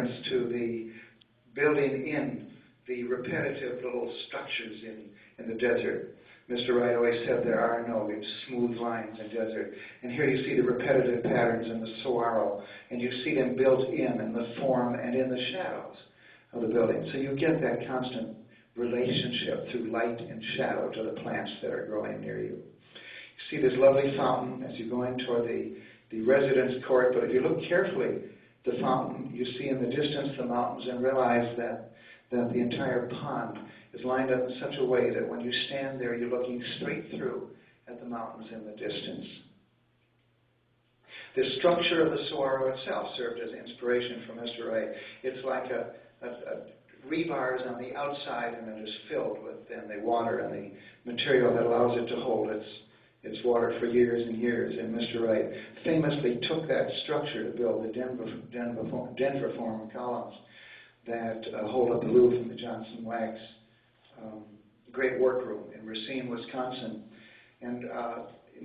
to the building in the repetitive little structures in the desert. Mr. Wright always said there are no smooth lines in desert. And here you see the repetitive patterns in the saguaro, and you see them built in the form and in the shadows of the building. So you get that constant relationship through light and shadow to the plants that are growing near you. You see this lovely fountain as you're going toward the residence court, but if you look carefully, the fountain, you see in the distance the mountains and realize that the entire pond is lined up in such a way that when you stand there, you're looking straight through at the mountains in the distance. The structure of the saguaro itself served as inspiration for Mr. Wright. It's like a rebars on the outside, and it is filled with then the water and the material that allows it to hold its water for years and years. And Mr. Wright famously took that structure to build the dendriform columns that hold up the roof in the Johnson Wax great workroom in Racine, Wisconsin. And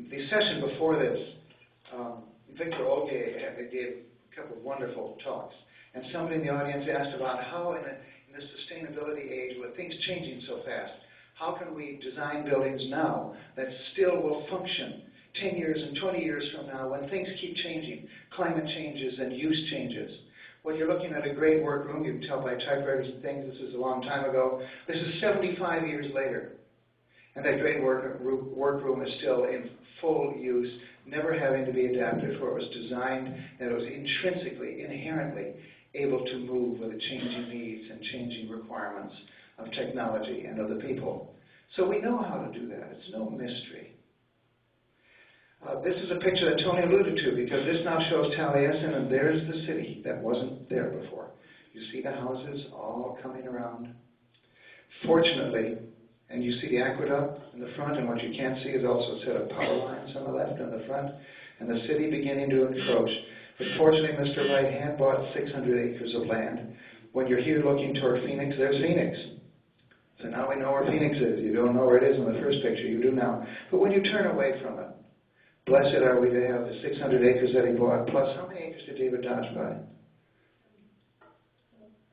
the session before this, Victor Olge gave a couple of wonderful talks. And somebody in the audience asked about how in this sustainability age, with things changing so fast, how can we design buildings now that still will function 10 years and 20 years from now when things keep changing, climate changes and use changes? Well, you're looking at a great workroom. You can tell by typewriters and things this is a long time ago. This is 75 years later. And that great workroom is still in full use, never having to be adapted, for it was designed and it was intrinsically, inherently able to move with the changing needs and changing requirements of technology and of the people. So we know how to do that. It's no mystery. This is a picture that Tony alluded to, because this now shows Taliesin, and there's the city that wasn't there before. You see the houses all coming around. Fortunately, and you see the aqueduct in the front, and what you can't see is also a set of power lines on the left and the front, and the city beginning to encroach. But fortunately, Mr. Wright had bought 600 acres of land. When you're here looking toward Phoenix, there's Phoenix. So now we know where Phoenix is. You don't know where it is in the first picture. You do now. But when you turn away from it, blessed are we to have the 600 acres that he bought, plus how many acres did David Dodge buy?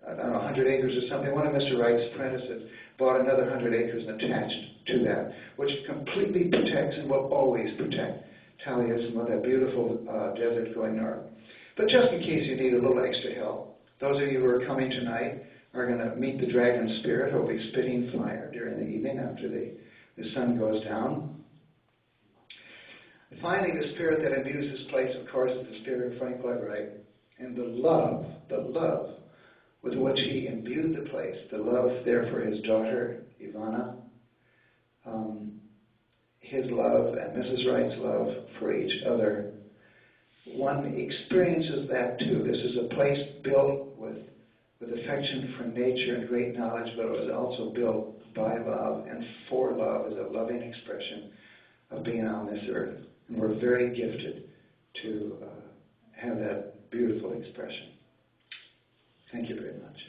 I don't know, 100 acres or something. One of Mr. Wright's apprentices bought another 100 acres and attached to that, which completely protects and will always protect Taliesin with that beautiful desert going north. But just in case you need a little extra help, those of you who are coming tonight are going to meet the dragon spirit who will be spitting fire during the evening after the sun goes down. And finally, the spirit that imbues this place, of course, is the spirit of Frank Lloyd Wright, and the love with which he imbued the place, the love there for his daughter, Ivana, his love and Mrs. Wright's love for each other. One experiences that too. This is a place built with affection for nature and great knowledge, but it was also built by love and for love as a loving expression of being on this earth. And we're very gifted to have that beautiful expression. Thank you very much.